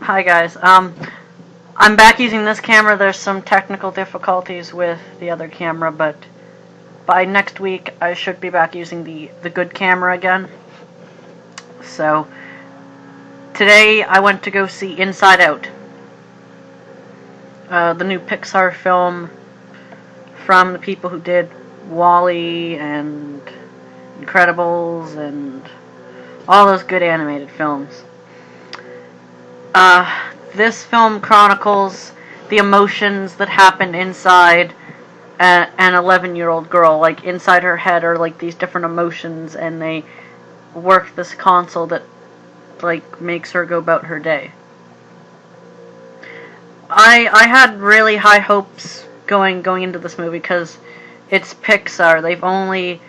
Hi guys. I'm back using this camera. There's some technical difficulties with the other camera, but by next week I should be back using the good camera again. So today I went to go see Inside Out, the new Pixar film from the people who did WALL-E and Incredibles and all those good animated films. This film chronicles the emotions that happen inside an 11-year-old girl. Like, inside her head are, like, these different emotions, and they work this console that, like, makes her go about her day. I had really high hopes going into this movie, because it's Pixar. They've only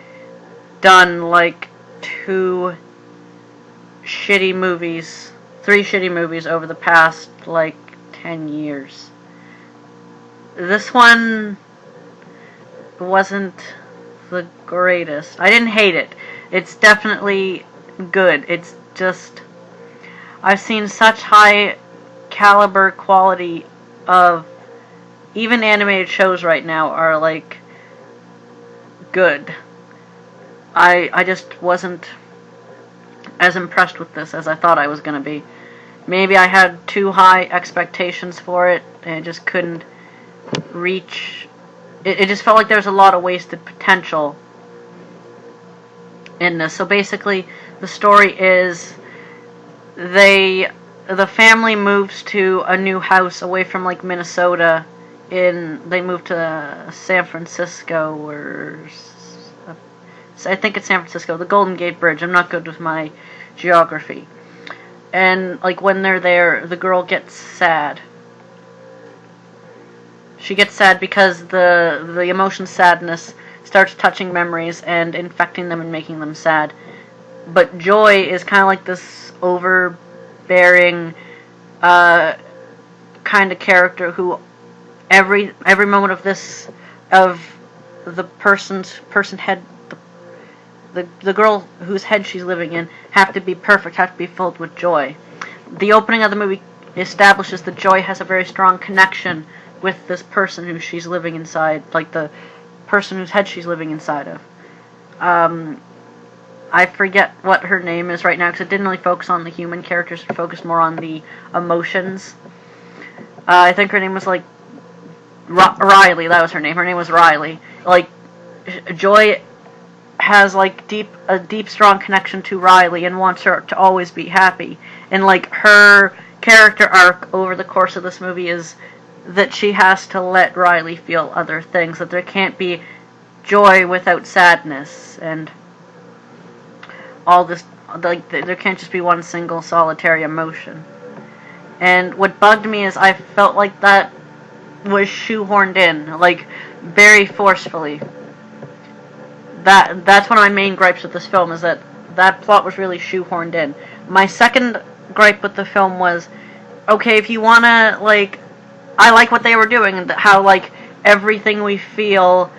done, like, 3 shitty movies over the past, like, 10 years. This one wasn't the greatest. I didn't hate it. It's definitely good. It's just, I've seen such high caliber quality of, even animated shows right now are, like, good. I just wasn't as impressed with this as I thought I was going to be. Maybe I had too high expectations for it, and it just couldn't reach. It just felt like there was a lot of wasted potential in this. So basically, the story is the family moves to a new house away from, like, Minnesota. They move to San Francisco, or I think it's San Francisco, the Golden Gate Bridge. I'm not good with my geography. And, like, when they're there, the girl gets sad. She gets sad because the emotion sadness starts touching memories and infecting them and making them sad. But Joy is kind of like this overbearing kind of character who every moment of the person head, the girl whose head she's living in, have to be perfect, have to be filled with joy. The opening of the movie establishes that Joy has a very strong connection with this person who she's living inside, like the person whose head she's living inside of. I forget what her name is right now, because it didn't really focus on the human characters, it focused more on the emotions. I think her name was, like, Riley, that was her name. Her name was Riley. Like, Joy has, like, a deep, strong connection to Riley and wants her to always be happy. And, like, her character arc over the course of this movie is that she has to let Riley feel other things, that there can't be joy without sadness, and all this, like, there can't just be one single solitary emotion. And what bugged me is I felt like that was shoehorned in, like, very forcefully. That's one of my main gripes with this film, is that plot was really shoehorned in. My second gripe with the film was, okay, if you wanna, like, I like what they were doing, and how, like, everything we feel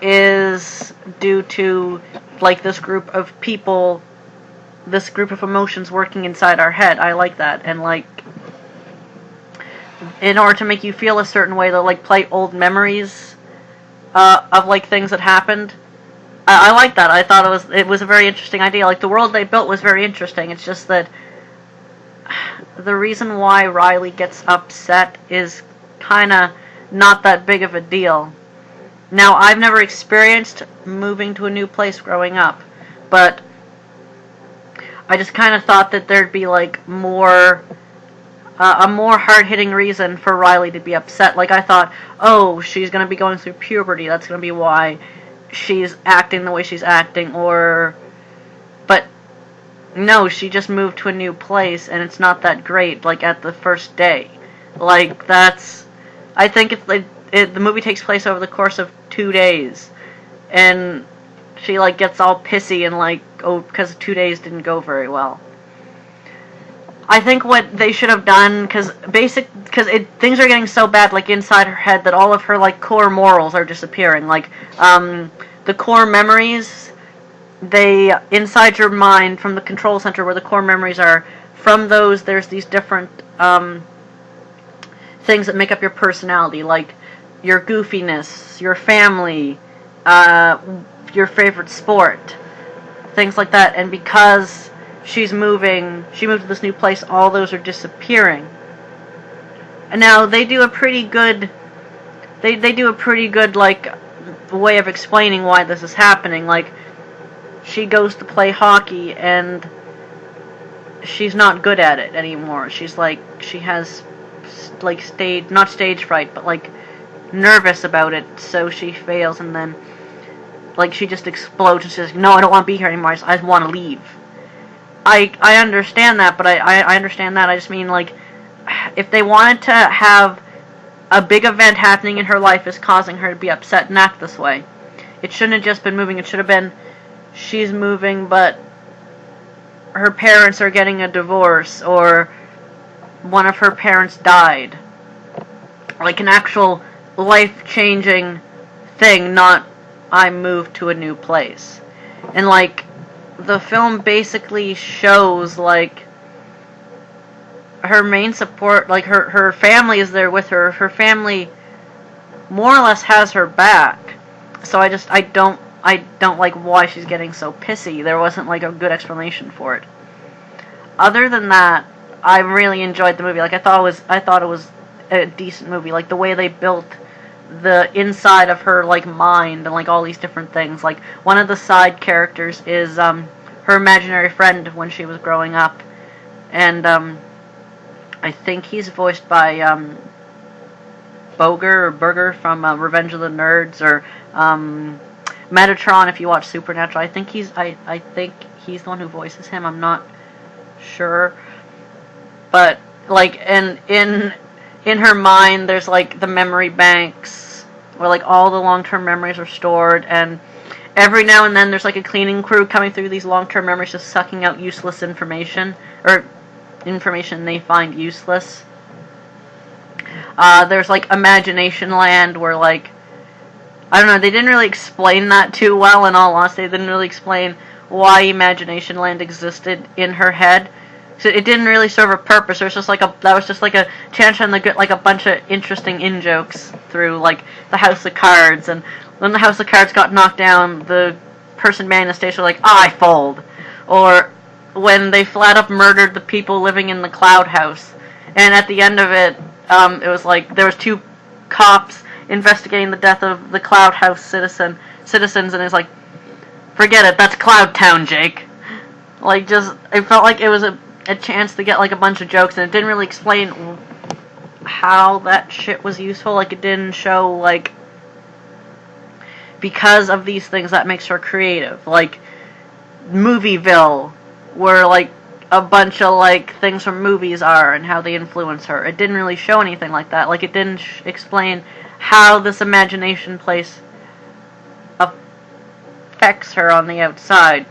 is due to, like, this group of people, this group of emotions working inside our head. I like that, and, like, in order to make you feel a certain way, they'll, like, play old memories of, like, things that happened. I like that. I thought it was a very interesting idea. Like, the world they built was very interesting. It's just that the reason why Riley gets upset is kind of not that big of a deal. Now, I've never experienced moving to a new place growing up, but I just kind of thought that there'd be, like, a more hard-hitting reason for Riley to be upset. Like, I thought, oh, she's going to be going through puberty, that's going to be why she's acting the way she's acting, but no, she just moved to a new place, and it's not that great, like, at the first day. Like, I think the movie takes place over the course of 2 days, and she, like, gets all pissy and, like, oh, because 2 days didn't go very well. I think what they should have done, because things are getting so bad, like, inside her head, that all of her, like, core morals are disappearing. Like, the core memories inside your mind from the control center where the core memories are, from those there's these different things that make up your personality, like your goofiness, your family, your favorite sport, things like that. And because she moved to this new place, all those are disappearing. And now they do a pretty good like way of explaining why this is happening. Like, she goes to play hockey and she's not good at it anymore. She's like, she has like not stage fright, but like nervous about it, so she fails, and then like she just explodes and she's like, no, I don't want to be here anymore, I just want to leave. I understand that, but I understand that. I just mean, like, if they wanted to have a big event happening in her life is causing her to be upset and act this way, it shouldn't have just been moving. It should have been, she's moving, but her parents are getting a divorce, or one of her parents died. Like an actual life-changing thing, not I moved to a new place. And like, the film basically shows like her main support, like her family is there with her. Her family more or less has her back. So I don't like why she's getting so pissy. There wasn't like a good explanation for it. Other than that, I really enjoyed the movie. Like, I thought it was a decent movie. Like, the way they built the inside of her like mind and like all these different things. Like, one of the side characters is her imaginary friend when she was growing up, and I think he's voiced by Burger from Revenge of the Nerds, or Metatron if you watch Supernatural. I think he's the one who voices him. I'm not sure, but like, and in her mind there's like the memory banks where like all the long-term memories are stored, and every now and then there's like a cleaning crew coming through these long-term memories, just sucking out useless information, or information they find useless. There's like Imagination Land, where like, I don't know, they didn't really explain that too well, in all honesty. They didn't really explain why Imagination Land existed in her head. So it didn't really serve a purpose. It was just like that was just like a chance to get like a bunch of interesting in-jokes through like the House of Cards, and when the House of Cards got knocked down, the person manning the station was like, I fold. Or when they flat up murdered the people living in the Cloud House, and at the end of it, it was like there was two cops investigating the death of the Cloud House citizens, and it's like, forget it, that's Cloud Town, Jake. Like, just, it felt like it was a chance to get like a bunch of jokes, and it didn't really explain how that shit was useful. Like, it didn't show like, because of these things that makes her creative. Like Movieville, where like a bunch of like things from movies are and how they influence her. It didn't really show anything like that. Like, it didn't explain how this imagination place affects her on the outside.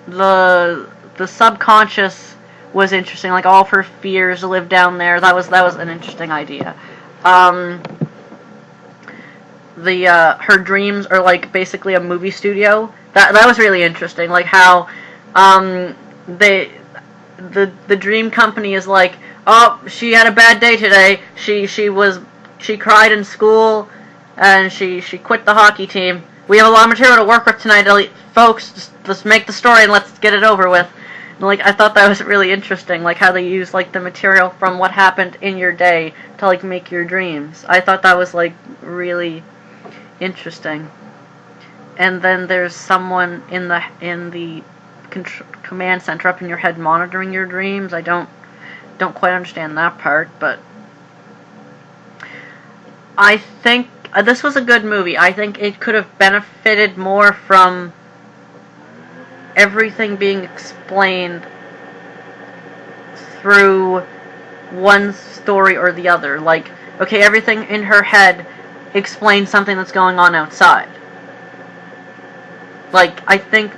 The subconscious was interesting. Like, all of her fears live down there. That was an interesting idea. Her dreams are like basically a movie studio. That was really interesting. Like how the dream company is like, oh, she had a bad day today. She cried in school, and she quit the hockey team. We have a lot of material to work with tonight, folks. Just make the story and let's get it over with. And, like, I thought that was really interesting, like how they use like the material from what happened in your day to like make your dreams. I thought that was like really interesting. And then there's someone in the command center up in your head monitoring your dreams. I don't quite understand that part, but I think this was a good movie. I think it could have benefited more from everything being explained through one story or the other. Like, okay, everything in her head explains something that's going on outside. Like, I think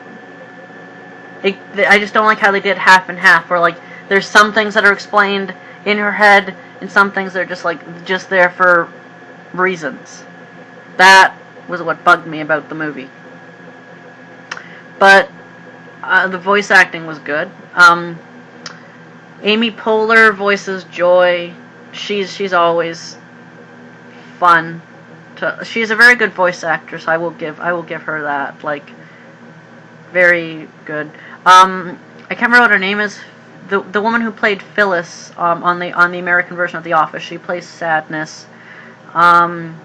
I just don't like how they did half and half, where like there's some things that are explained in her head and some things that are just there for reasons. That was what bugged me about the movie. but the voice acting was good. Amy Poehler voices Joy. She's always fun. She's a very good voice actress. I will give her that. Like, very good. I can't remember what her name is. The woman who played Phyllis on the American version of The Office. She plays Sadness. Can't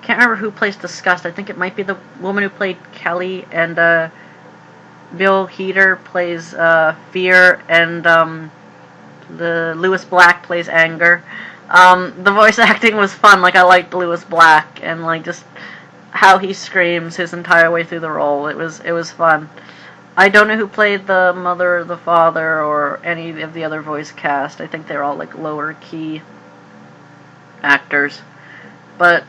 remember who plays Disgust. I think it might be the woman who played Kelly, and Bill Hader plays Fear, and the Lewis Black plays Anger. The voice acting was fun. Like, I liked Lewis Black, and like just how he screams his entire way through the role. It was fun. I don't know who played the mother or the father or any of the other voice cast. I think they're all like lower key actors, but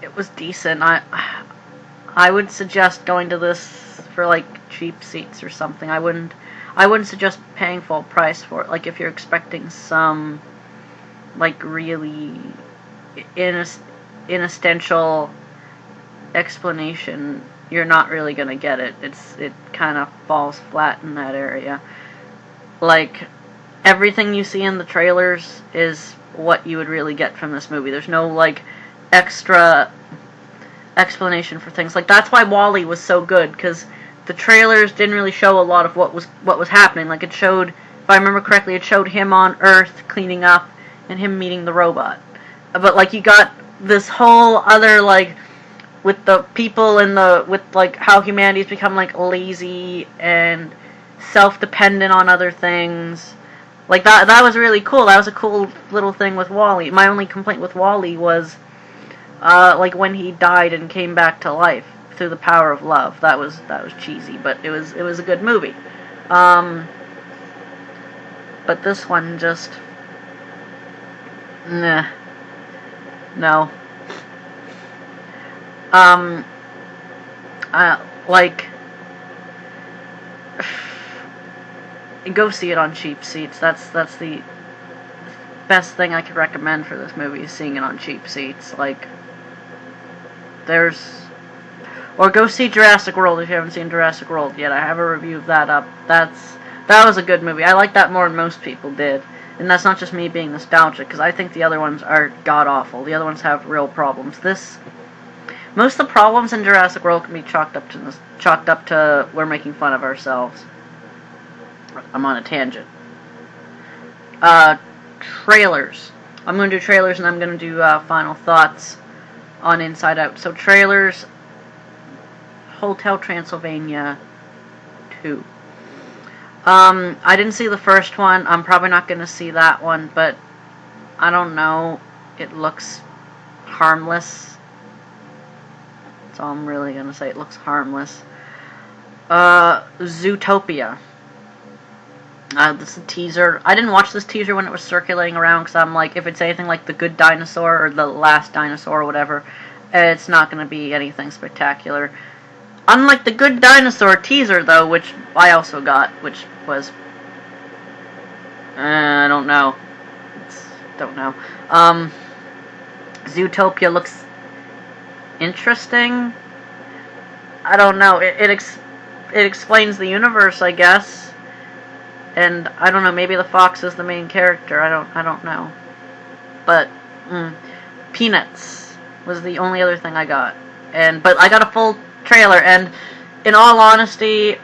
it was decent. I would suggest going to this for like cheap seats or something. I wouldn't suggest paying full price for it. Like, if you're expecting some like really inessential explanation, you're not really gonna get it. It kind of falls flat in that area. Like, everything you see in the trailers is what you would really get from this movie. There's no like extra explanation for things. Like, that's why WALL-E was so good, because the trailers didn't really show a lot of what was happening. Like, it showed, if I remember correctly, it showed him on Earth cleaning up and him meeting the robot. But like, you got this whole other like with the people and with like how humanity's become like lazy and self-dependent on other things. Like, that was really cool. That was a cool little thing with WALL-E. My only complaint with WALL-E was like when he died and came back to life through the power of love. That was cheesy, but it was a good movie. But this one just nah. No. Like, go see it on cheap seats. That's the best thing I could recommend for this movie, is seeing it on cheap seats. Like, or go see Jurassic World if you haven't seen Jurassic World yet. I have a review of that up. That was a good movie. I like that more than most people did. And that's not just me being nostalgic, because I think the other ones are god-awful. The other ones have real problems. Most of the problems in Jurassic World can be chalked up to we're making fun of ourselves. I'm on a tangent. Trailers. I'm going to do trailers, and I'm going to do final thoughts on Inside Out. So, trailers, Hotel Transylvania 2. I didn't see the first one. I'm probably not going to see that one, but I don't know. It looks harmless. That's all I'm really going to say. It looks harmless. Zootopia. This is a teaser. I didn't watch this teaser when it was circulating around, because I'm like, if it's anything like The Good Dinosaur or The Last Dinosaur or whatever, it's not going to be anything spectacular. Unlike The Good Dinosaur teaser, though, which I also got, which was, I don't know. Zootopia looks interesting. I don't know. It explains the universe, I guess. And I don't know. Maybe the fox is the main character. I don't know. But Peanuts was the only other thing I got. But I got a full trailer, and in all honesty,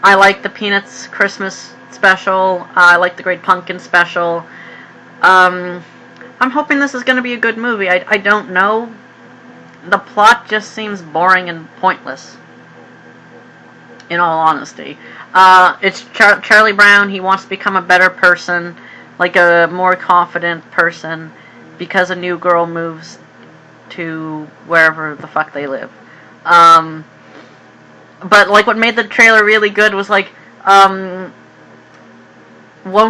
I like the Peanuts Christmas special. I like the Great Pumpkin special. I'm hoping this is going to be a good movie. I don't know. The plot just seems boring and pointless, in all honesty. It's Charlie Brown. He wants to become a better person, like a more confident person, because a new girl moves to wherever the fuck they live. But like, what made the trailer really good was like, Won't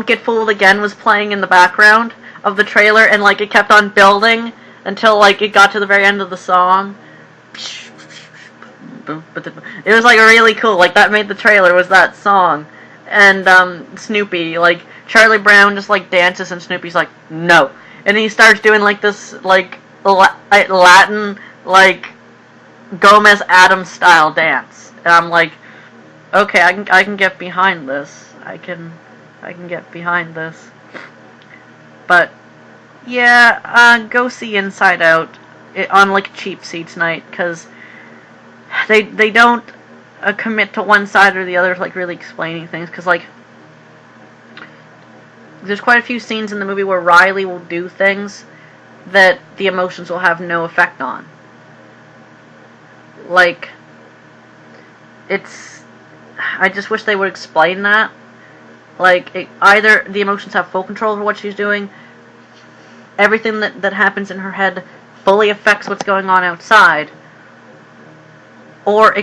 Get Fooled Again was playing in the background of the trailer, and like, it kept on building until like it got to the very end of the song. It was like really cool. Like, that made the trailer, was that song. And Snoopy, like, Charlie Brown just like dances, and Snoopy's like, no. And he starts doing like this like Latin like Gomez Adams style dance, And I'm like, okay, I can get behind this. I can get behind this. But yeah, go see Inside Out on like cheap seats night, because they don't commit to one side or the other, like really explaining things. Because like there's quite a few scenes in the movie where Riley will do things that the emotions will have no effect on. Like, I just wish they would explain that. Like, either the emotions have full control over what she's doing, everything that happens in her head fully affects what's going on outside, or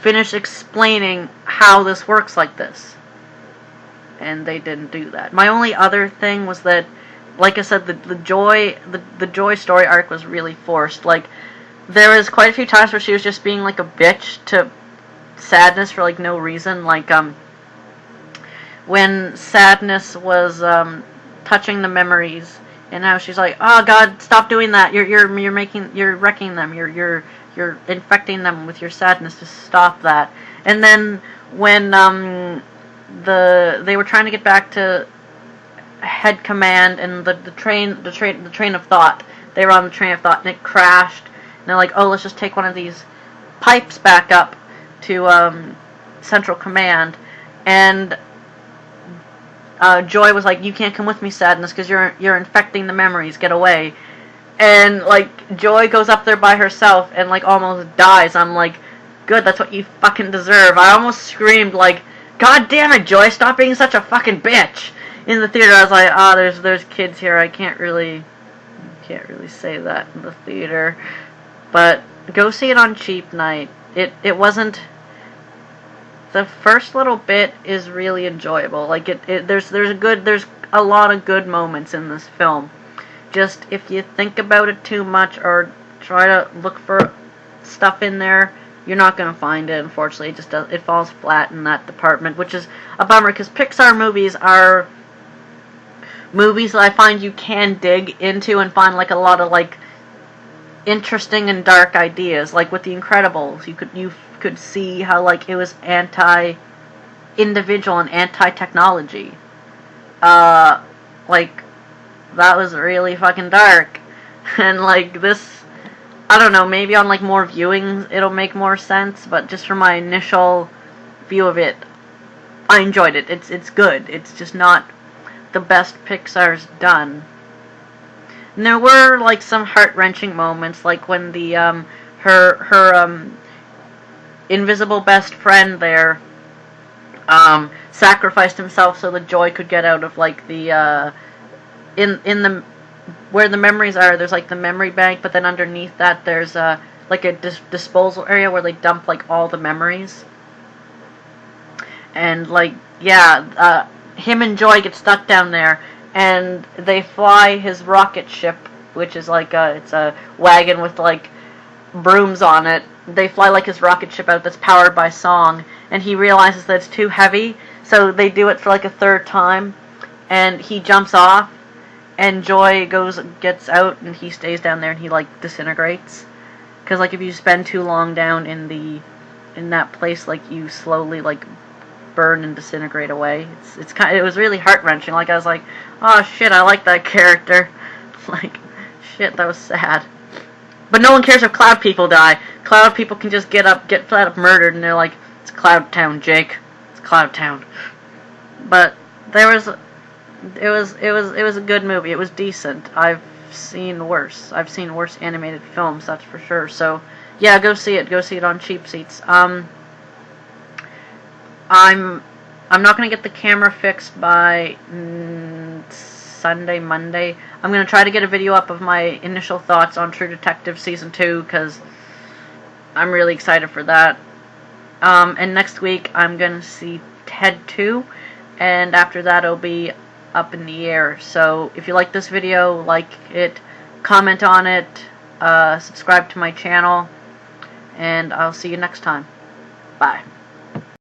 finish explaining how this works like this. And they didn't do that. My only other thing was that, like I said, the Joy story arc was really forced. Like, there was quite a few times where she was just being like a bitch to Sadness for like no reason. Like when Sadness was touching the memories, and now she's like, "Oh God, stop doing that! You're wrecking them. You're infecting them with your sadness. Just stop that." And then when they were trying to get back to head command, and the train of thought, they were on the train of thought, and it crashed. And they're like, "Oh, let's just take one of these pipes back up to Central Command." And Joy was like, "You can't come with me, Sadness, because you're infecting the memories. Get away." And like Joy goes up there by herself and like almost dies. I'm like, good, that's what you fucking deserve. I almost screamed like, "God damn it, Joy, stop being such a fucking bitch!" In the theater. I was like, there's kids here. I can't really say that in the theater. But go see it on cheap night. It wasn't. The first little bit is really enjoyable. Like there's a lot of good moments in this film. Just if you think about it too much or try to look for stuff in there, you're not gonna find it. Unfortunately, it falls flat in that department, which is a bummer, because Pixar movies are movies that I find you can dig into and find like a lot of like interesting and dark ideas. Like with The Incredibles, you could see how like it was anti-individual and anti-technology. Like that was really fucking dark. And like this, I don't know, maybe on like more viewings it'll make more sense, but just from my initial view of it, I enjoyed it. It's good. It's just not the best Pixar's done. And there were like some heart-wrenching moments, like when the her invisible best friend there sacrificed himself so that Joy could get out of like the in the where the memories are. There's like the memory bank, but then underneath that there's like a disposal area where they dump like all the memories. And like him and Joy get stuck down there, and they fly his rocket ship, which is like it's a wagon with like brooms on it. They fly like his rocket ship out that's powered by song, and he realizes that it's too heavy, so they do it for like a third time, and he jumps off, and Joy gets out, and he stays down there, and he like disintegrates, because like if you spend too long down in that place, like you slowly like burn and disintegrate away. It was really heart-wrenching. Like I was like, oh shit, I like that character. Like shit, that was sad. But no one cares if Cloud People die. Cloud People can just get flat up murdered, and they're like, it's Cloud Town, Jake. It's Cloud Town. But it was a good movie. It was decent. I've seen worse. I've seen worse animated films, that's for sure. So yeah, go see it. Go see it on cheap seats. I'm not going to get the camera fixed by Sunday, Monday. I'm going to try to get a video up of my initial thoughts on True Detective Season 2, because I'm really excited for that. And next week I'm going to see Ted 2, and after that it'll be up in the air. So if you like this video, like it, comment on it, subscribe to my channel, and I'll see you next time. Bye.